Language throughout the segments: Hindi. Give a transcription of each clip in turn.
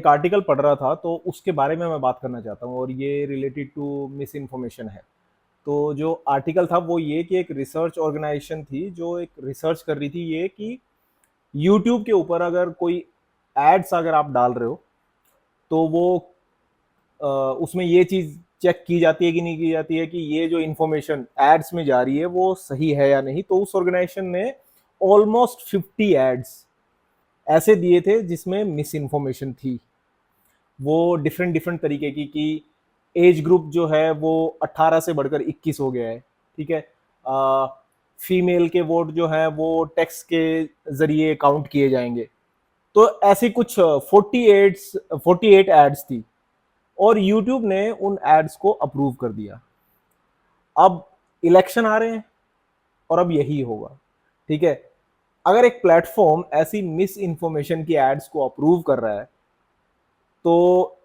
एक आर्टिकल पढ़ रहा था तो उसके बारे में मैं बात करना चाहता हूँ, और ये रिलेटेड टू मिस इन्फॉर्मेशन है। तो जो आर्टिकल था वो ये कि एक रिसर्च ऑर्गेनाइजेशन थी जो एक रिसर्च कर रही थी ये कि यूट्यूब के ऊपर अगर कोई एड्स अगर आप डाल रहे हो तो वो उसमें ये चीज़ चेक की जाती है कि नहीं की जाती है कि ये जो इन्फॉर्मेशन एड्स में जा रही है वो सही है या नहीं। तो उस ऑर्गेनाइजेशन ने ऑलमोस्ट 50 एड्स ऐसे दिए थे जिसमें मिस इन्फॉर्मेशन थी। वो डिफरेंट डिफरेंट तरीके की कि एज ग्रुप जो है वो 18 से बढ़कर 21 हो गया है, ठीक है। फीमेल के वोट जो है वो टैक्स के जरिए काउंट किए जाएंगे। तो ऐसी कुछ 48 एड्स थी, और यूट्यूब ने उन एड्स को अप्रूव कर दिया। अब इलेक्शन आ रहे हैं और अब यही होगा, ठीक है। अगर एक प्लेटफॉर्म ऐसी मिस इन्फॉर्मेशन की एड्स को अप्रूव कर रहा है तो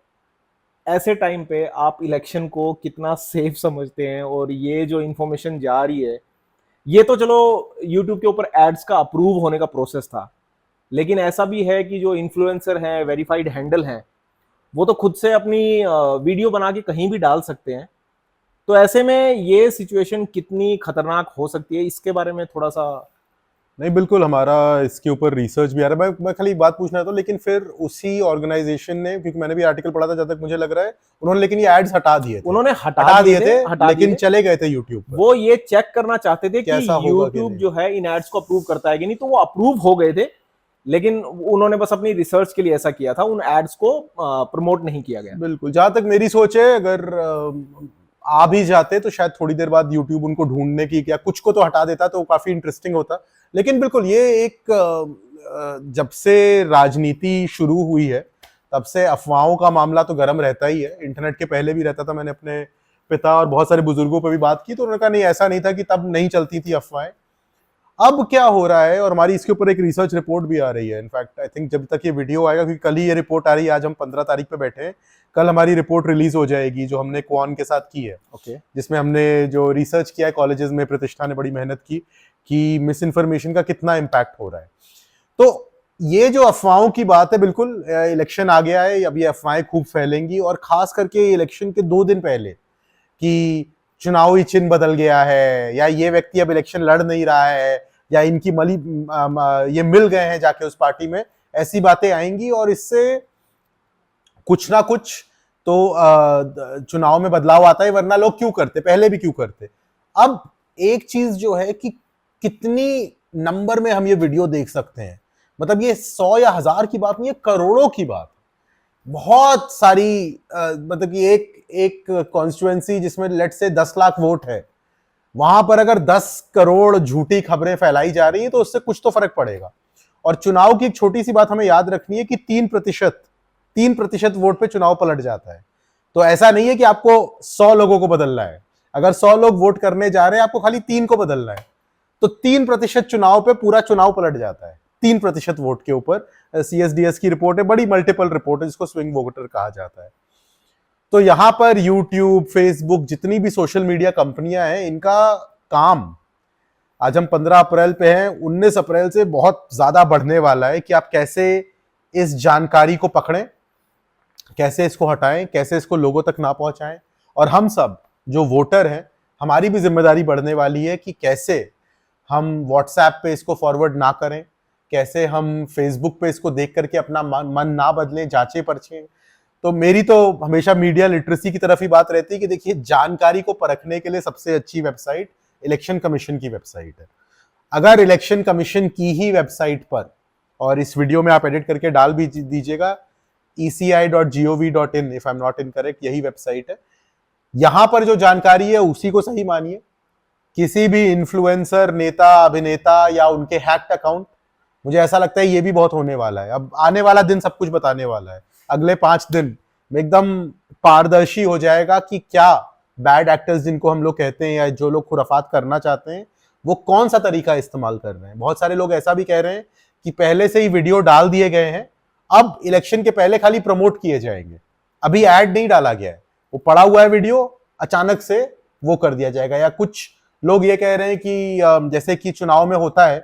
ऐसे टाइम पे आप इलेक्शन को कितना सेफ समझते हैं? और ये जो इंफॉर्मेशन जा रही है, ये तो चलो यूट्यूब के ऊपर एड्स का अप्रूव होने का प्रोसेस था, लेकिन ऐसा भी है कि जो इन्फ्लुएंसर हैं, वेरीफाइड हैंडल हैं, वो तो खुद से अपनी वीडियो बना के कहीं भी डाल सकते हैं। तो ऐसे में ये सिचुएशन कितनी खतरनाक हो सकती है, इसके बारे में थोड़ा सा। नहीं, बिल्कुल हमारा इसके ऊपर रिसर्च भी आ रहा है। मैं खाली एक बात पूछना था, लेकिन फिर उसी ऑर्गेनाइजेशन ने, क्योंकि मैंने भी आर्टिकल पढ़ा था जहाँ तक मुझे लग रहा है, उन्होंने लेकिन ये एड्स हटा दिए थे। उन्होंने हटा दिए थे, लेकिन चले गए थे यूट्यूब पर। वो ये चेक करना चाहते थे कि कैसा होगा कि यूट्यूब नहीं। जो है इन एड्स को अप्रूव करता है कि नहीं। तो वो अप्रूव हो गए थे, लेकिन उन्होंने बस अपनी रिसर्च के लिए ऐसा किया था, उन एड्स को प्रमोट नहीं किया गया। बिल्कुल, जहां तक मेरी सोच है, अगर आ भी जाते तो शायद थोड़ी देर बाद यूट्यूब उनको ढूंढने की, क्या कुछ को तो हटा देता तो काफी इंटरेस्टिंग होता। लेकिन बिल्कुल ये एक जब से राजनीति शुरू हुई है तब से अफवाहों का मामला तो गर्म रहता ही है। इंटरनेट के पहले भी रहता था। मैंने अपने पिता और बहुत सारे बुजुर्गों पर भी बात की तो उन्होंने कहा नहीं, ऐसा नहीं था कि तब नहीं चलती थी अफवाहें। अब क्या हो रहा है, और हमारी इसके ऊपर एक रिसर्च रिपोर्ट भी आ रही है। इनफैक्ट आई थिंक जब तक ये वीडियो आएगा, क्योंकि कल ही ये रिपोर्ट आ रही है, आज हम 15 तारीख पे बैठे हैं, कल हमारी रिपोर्ट रिलीज हो जाएगी जो हमने क्वान के साथ की है। जिसमें हमने जो रिसर्च किया है कॉलेजेस में, प्रतिष्ठा ने बड़ी मेहनत की कि मिस इन्फॉर्मेशन का कितना इम्पैक्ट हो रहा है। तो ये जो अफवाहों की बात है, बिल्कुल इलेक्शन आ गया है, अब ये अफवाहें खूब फैलेंगी, और खास करके इलेक्शन के 2 दिन पहले कि चुनावी चिन्ह बदल गया है, या ये व्यक्ति अब इलेक्शन लड़ नहीं रहा है, या इनकी ये मिल गए हैं जाके उस पार्टी में, ऐसी बातें आएंगी, और इससे कुछ ना कुछ तो चुनाव में बदलाव आता है। वरना लोग क्यों करते, पहले भी क्यों करते। अब एक चीज जो है कि कितनी नंबर में हम ये वीडियो देख सकते हैं, मतलब ये 100 या 1000 की बात नहीं है, करोड़ों की बात। बहुत सारी मतलब कि एक कॉन्स्टिट्यूएंसी जिसमें लेट से 10 लाख वोट है, वहां पर अगर 10 करोड़ झूठी खबरें फैलाई जा रही है तो उससे कुछ तो फर्क पड़ेगा। और चुनाव की एक छोटी सी बात हमें याद रखनी है कि 3% वोट पे चुनाव पलट जाता है। तो ऐसा नहीं है कि आपको 100 लोगों को बदलना है। अगर 100 लोग वोट करने जा रहे हैं, आपको खाली 3 को बदलना है, तो 3% चुनाव पे पूरा चुनाव पलट जाता है, 3% वोट के ऊपर। CSDS की रिपोर्ट है, बड़ी मल्टीपल रिपोर्ट है, जिसको स्विंग वोटर कहा जाता है। तो यहां पर यूट्यूब, फेसबुक, जितनी भी सोशल मीडिया कंपनियां हैं, इनका काम, आज हम 15 अप्रैल पे हैं, 19 अप्रैल से बहुत ज्यादा बढ़ने वाला है कि आप कैसे इस जानकारी को पकड़ें, कैसे इसको हटाएं, कैसे इसको लोगों तक ना पहुंचाएं। और हम सब जो वोटर हैं, हमारी भी जिम्मेदारी बढ़ने वाली है कि कैसे हम व्हाट्सएप पे इसको फॉरवर्ड ना करें, कैसे हम फेसबुक पे इसको देख करके अपना मन ना बदलें, जांचें परचें। तो मेरी तो हमेशा मीडिया लिटरेसी की तरफ ही बात रहती है कि देखिए, जानकारी को परखने के लिए सबसे अच्छी वेबसाइट इलेक्शन कमीशन की वेबसाइट है। अगर इलेक्शन कमीशन की ही वेबसाइट पर, और इस वीडियो में आप एडिट करके डाल भी दीजिएगा, eci.gov.in, if I am not incorrect, यही वेबसाइट है। यहां पर जो जानकारी है उसी को सही मानिए। किसी भी इन्फ्लुएंसर, नेता, अभिनेता या उनके हैक्ड अकाउंट, मुझे ऐसा लगता है ये भी बहुत होने वाला है। अब आने वाला दिन सब कुछ बताने वाला है। अगले 5 दिन में एकदम पारदर्शी हो जाएगा कि क्या बैड एक्टर्स, जिनको हम लोग कहते हैं, या जो लोग खुराफात करना चाहते हैं, वो कौन सा तरीका इस्तेमाल कर रहे हैं। बहुत सारे लोग ऐसा भी कह रहे हैं कि पहले से ही वीडियो डाल दिए गए हैं, अब इलेक्शन के पहले खाली प्रमोट किए जाएंगे, अभी ऐड नहीं डाला गया है, वो पड़ा हुआ है वीडियो, अचानक से वो कर दिया जाएगा। या कुछ लोग ये कह रहे हैं कि जैसे कि चुनाव में होता है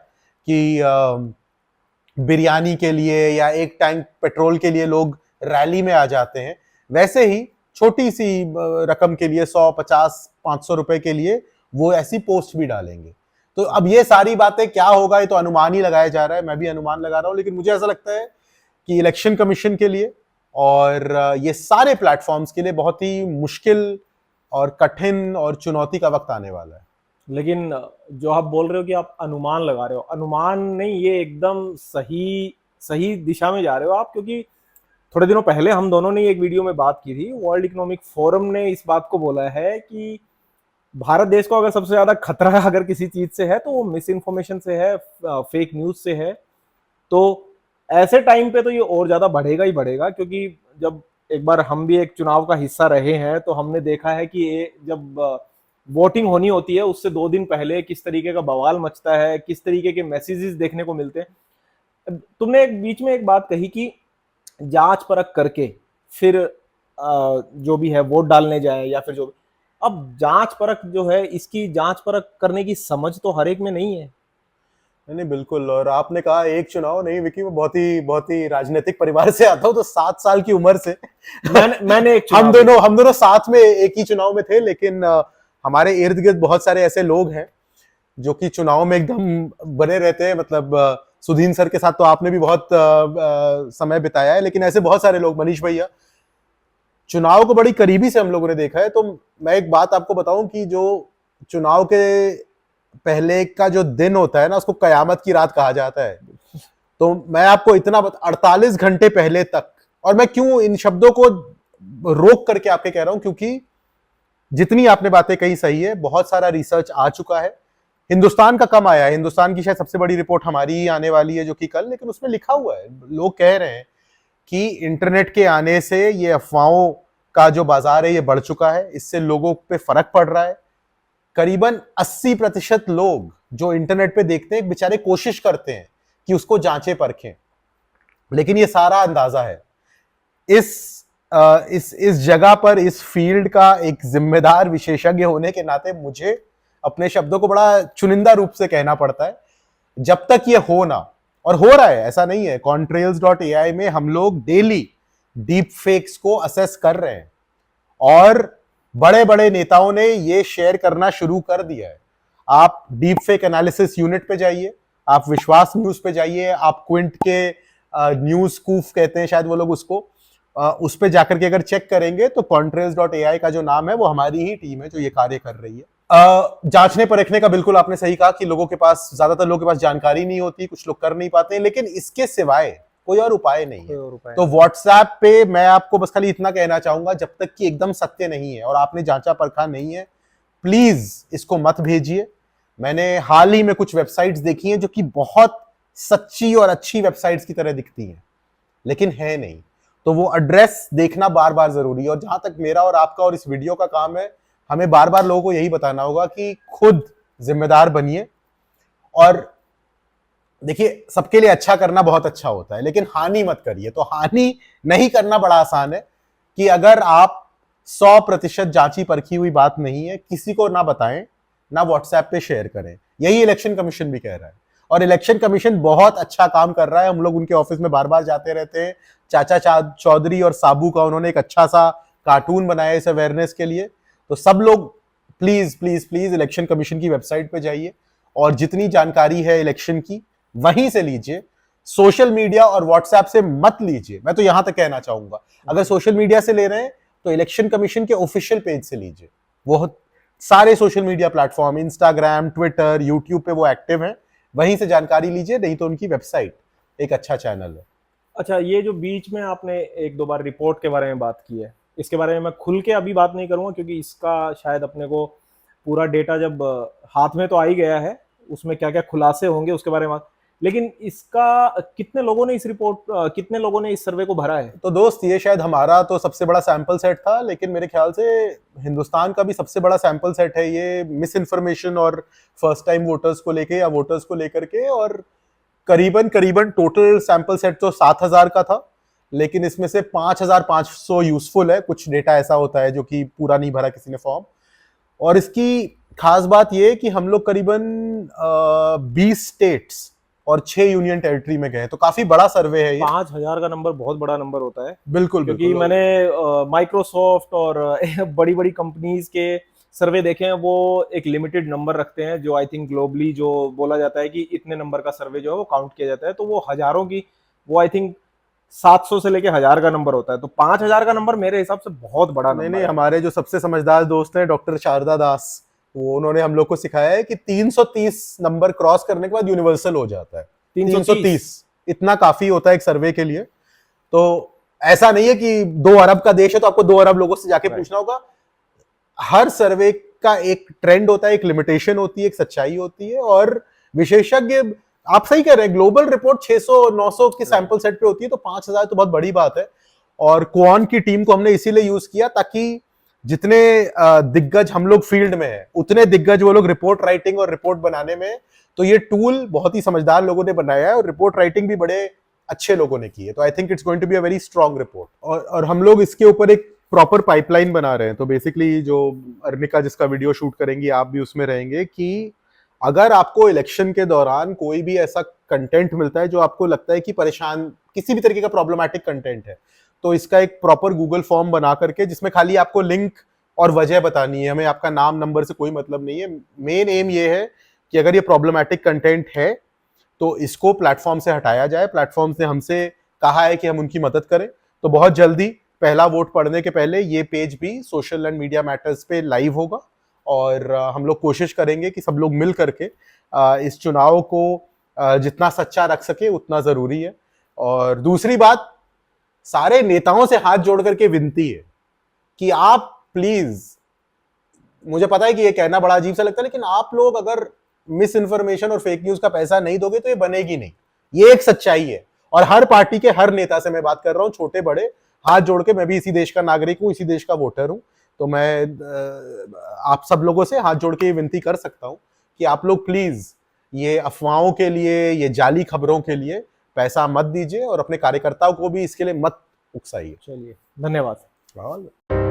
कि बिरयानी के लिए या एक टैंक पेट्रोल के लिए लोग रैली में आ जाते हैं, वैसे ही छोटी सी रकम के लिए 100, 50, 500 रुपए के लिए वो ऐसी पोस्ट भी डालेंगे। तो अब ये सारी बातें क्या होगा, ये तो अनुमान ही लगाया जा रहा है, मैं भी अनुमान लगा रहा हूं, लेकिन मुझे ऐसा लगता है कि इलेक्शन कमीशन के लिए और ये सारे प्लेटफॉर्म्स के लिए बहुत ही मुश्किल और कठिन और चुनौती का वक्त आने वाला है। लेकिन जो आप बोल रहे हो कि आप अनुमान लगा रहे हो, अनुमान नहीं, ये एकदम सही सही दिशा में जा रहे हो आप, क्योंकि थोड़े दिनों पहले हम दोनों ने एक वीडियो में बात की थी, वर्ल्ड इकोनॉमिक फोरम ने इस बात को बोला है कि भारत देश को अगर सबसे ज्यादा खतरा अगर किसी चीज से है तो वो मिस इन्फॉर्मेशन से है, फेक न्यूज से है। तो ऐसे टाइम पे तो ये और ज्यादा बढ़ेगा ही बढ़ेगा, क्योंकि जब एक बार हम भी एक चुनाव का हिस्सा रहे हैं तो हमने देखा है कि ये जब वोटिंग होनी होती है उससे 2 दिन पहले किस तरीके का बवाल मचता है, किस तरीके के मैसेजेस देखने को मिलते हैं। तुमने एक बीच में एक बात कही कि जांच परख करके फिर जो भी है वोट डालने जाए या फिर जो, अब जांच परख जो है, इसकी जांच परख करने की समझ तो हर एक में नहीं है। नहीं बिल्कुल, और आपने कहा एक चुनाव नहीं, विकी मैं बहुत ही राजनीतिक परिवार से आता हूँ, तो 7 साल की उम्र से मैंने एक हम दोनों साथ में एक ही चुनाव में थे, लेकिन हमारे इर्द गिर्द बहुत सारे ऐसे लोग हैं जो कि चुनाव में एकदम बने रहते हैं। मतलब सुधीन सर के साथ तो आपने भी बहुत समय बिताया है, लेकिन ऐसे बहुत सारे लोग, मनीष भैया, चुनाव को बड़ी करीबी से हम लोगों ने देखा है। तो मैं एक बात आपको बताऊं कि जो चुनाव के पहले का जो दिन होता है ना, उसको कयामत की रात कहा जाता है। तो मैं आपको इतना 48 घंटे पहले तक, और मैं क्यों इन शब्दों को रोक करके आपके कह रहा हूं, क्योंकि जितनी आपने बातें कही सही है, बहुत सारा रिसर्च आ चुका है। हिंदुस्तान का कम आया है, हिंदुस्तान की शायद सबसे बड़ी रिपोर्ट हमारी ही आने वाली है जो कि कल, लेकिन उसमें लिखा हुआ है, लोग कह रहे हैं कि इंटरनेट के आने से ये अफवाहों का जो बाजार है ये बढ़ चुका है, इससे लोगों पे फर्क पड़ रहा है। करीबन 80% लोग जो इंटरनेट पे देखते हैं बेचारे कोशिश करते हैं कि उसको जांचें परखें, लेकिन ये सारा अंदाजा है। इस जगह पर, इस फील्ड का एक जिम्मेदार विशेषज्ञ होने के नाते मुझे अपने शब्दों को बड़ा चुनिंदा रूप से कहना पड़ता है। जब तक ये हो ना, और हो रहा है, ऐसा नहीं है, contrails.ai में हम लोग डेली डीप फेक्स को असेस कर रहे हैं और बड़े बड़े नेताओं ने ये शेयर करना शुरू कर दिया है। आप डीप फेक एनालिसिस यूनिट पे जाइए, आप विश्वास न्यूज पे जाइए, आप क्विंट के न्यूज स्कूफ कहते हैं शायद वो लोग उसको, उस पे जाकर के अगर चेक करेंगे तो contrails.ai का जो नाम है वो हमारी ही टीम है जो ये कार्य कर रही है। जांचने परखने का बिल्कुल आपने सही कहा कि लोगों के पास, ज्यादातर लोगों के पास जानकारी नहीं होती, कुछ लोग कर नहीं पाते हैं, लेकिन इसके सिवाय कोई और उपाय नहीं है। तो व्हाट्सएप पे मैं आपको बस खाली इतना कहना चाहूंगा, जब तक कि एकदम सत्य नहीं है और आपने जांचा परखा नहीं है, प्लीज इसको मत भेजिए। मैंने हाल ही में कुछ वेबसाइट्स देखी हैं जो कि बहुत सच्ची और अच्छी वेबसाइट्स की तरह दिखती हैं, लेकिन है नहीं। तो वो एड्रेस देखना बार बार जरूरी है। और जहां तक मेरा और आपका और इस वीडियो का काम है, हमें बार बार लोगों को यही बताना होगा कि खुद जिम्मेदार बनिए। और देखिए, सबके लिए अच्छा करना बहुत अच्छा होता है, लेकिन हानि मत करिए। तो हानि नहीं करना बड़ा आसान है कि अगर आप 100% जांची परखी हुई बात नहीं है, किसी को ना बताएं, ना व्हाट्सएप पे शेयर करें। यही इलेक्शन कमीशन भी कह रहा है, और इलेक्शन कमीशन बहुत अच्छा काम कर रहा है। हम लोग उनके ऑफिस में बार बार जाते रहते हैं। चाचा चौधरी और साबू का उन्होंने एक अच्छा सा कार्टून बनाया इस अवेयरनेस के लिए। तो सब लोग please please please election commission की वेबसाइट पे जाइए और जितनी जानकारी है इलेक्शन की वहीं से लीजिए। सोशल मीडिया और व्हाट्सएप से मत लीजिए। मैं तो यहां तक कहना चाहूंगा, अगर सोशल मीडिया से ले रहे हैं तो इलेक्शन कमीशन के ऑफिशियल पेज से लीजिए। वो सारे social media platform, Instagram, Twitter, YouTube पे वो एक्टिव है, वहीं से जानकारी लीजिए। नहीं तो उनकी वेबसाइट एक अच्छा चैनल है। अच्छा, ये जो बीच में आपने 1-2 बार रिपोर्ट के बारे में बात की है, इसके बारे में मैं खुल के अभी बात नहीं करूंगा, क्योंकि इसका शायद अपने को पूरा डेटा जब हाथ में तो आ ही गया है, उसमें क्या क्या खुलासे होंगे उसके बारे में। लेकिन इसका कितने लोगों ने कितने लोगों ने इस सर्वे को भरा है? तो दोस्त, ये शायद हमारा तो सबसे बड़ा सैंपल सेट था, लेकिन मेरे ख्याल से हिंदुस्तान का भी सबसे बड़ा सैंपल सेट है ये, मिस इन्फॉर्मेशन और फर्स्ट टाइम वोटर्स को लेके या वोटर्स को लेकर के। और करीबन टोटल सैंपल सेट तो 7,000 का था, लेकिन इसमें से 5,500 यूजफुल है। कुछ डेटा ऐसा होता है जो कि पूरा नहीं भरा किसी ने फॉर्म। और इसकी खास बात यह है कि हम लोग करीबन 20 स्टेट्स और 6 यूनियन टेरिटरी में गए, तो काफी बड़ा सर्वे है ये। 5000 का नंबर बहुत बड़ा नंबर होता है। बिल्कुल क्योंकि बिल्कुल। मैंने माइक्रोसॉफ्ट और बड़ी बड़ी कंपनीज के सर्वे देखे हैं, वो एक लिमिटेड नंबर रखते हैं, जो आई थिंक ग्लोबली जो बोला जाता है कि इतने नंबर का सर्वे जो है वो काउंट किया जाता है, तो वो हजारों की, वो आई थिंक 700 से लेके 1000 का नंबर होता है, तो 5000 का नंबर मेरे हिसाब से बहुत बड़ा नहीं नंबर नहीं, है। हमारे जो सबसे समझदार दोस्त हैं डॉक्टर शारदा दास, वो उन्होंने हम लोग को सिखाया है कि 330 नंबर क्रॉस करने के बाद यूनिवर्सल हो जाता है। 330 इतना काफी होता है एक सर्वे के लिए। तो ऐसा नहीं है कि 2 अरब का देश है तो आपको 2 अरब लोगों से जाके पूछना होगा। हर सर्वे का एक ट्रेंड होता है, एक लिमिटेशन होती है, एक सच्चाई होती है, और विशेषज्ञ, आप सही कह रहे हैं, ग्लोबल रिपोर्ट 600-900 के सैंपल सेट पे होती है, तो 5000 तो बहुत बड़ी बात है। और क्वान की टीम को हमने इसीलिए यूज किया ताकि जितने दिग्गज हम लोग फील्ड में हैं, उतने दिग्गज वो लोग रिपोर्ट राइटिंग और रिपोर्ट बनाने में। तो ये टूल बहुत ही समझदार लोगों ने बनाया है, और रिपोर्ट राइटिंग भी बड़े अच्छे लोगों ने की है। तो I think it's going to be a very strong report. और हम लोग इसके ऊपर एक प्रॉपर पाइपलाइन बना रहे हैं। तो बेसिकली जो अर्निका जिसका वीडियो शूट करेंगी, आप भी उसमें रहेंगे, कि अगर आपको इलेक्शन के दौरान कोई भी ऐसा कंटेंट मिलता है जो आपको लगता है कि परेशान, किसी भी तरीके का प्रॉब्लमैटिक कंटेंट है, तो इसका एक प्रॉपर गूगल फॉर्म बना करके, जिसमें खाली आपको लिंक और वजह बतानी है, हमें आपका नाम नंबर से कोई मतलब नहीं है। मेन एम ये है कि अगर ये प्रॉब्लमैटिक कंटेंट है तो इसको प्लेटफॉर्म से हटाया जाए। प्लेटफॉर्म ने हमसे कहा है कि हम उनकी मदद करें। तो बहुत जल्दी पहला वोट पड़ने के पहले ये पेज भी सोशल एंड मीडिया मैटर्स पे लाइव होगा, और हम लोग कोशिश करेंगे कि सब लोग मिल करके इस चुनाव को जितना सच्चा रख सके उतना जरूरी है। और दूसरी बात, सारे नेताओं से हाथ जोड़ करके विनती है कि आप प्लीज, मुझे पता है कि ये कहना बड़ा अजीब सा लगता है, लेकिन आप लोग अगर मिस इन्फॉर्मेशन और फेक न्यूज का पैसा नहीं दोगे तो ये बनेगी नहीं। ये एक सच्चाई है, और हर पार्टी के हर नेता से मैं बात कर रहा हूं, छोटे बड़े, हाथ जोड़ के। मैं भी इसी देश का नागरिक हूं, इसी देश का वोटर हूं, तो मैं आप सब लोगों से हाथ जोड़ के ये विनती कर सकता हूं कि आप लोग प्लीज ये अफवाहों के लिए, ये जाली खबरों के लिए पैसा मत दीजिए, और अपने कार्यकर्ताओं को भी इसके लिए मत उकसाइए। चलिए, धन्यवाद।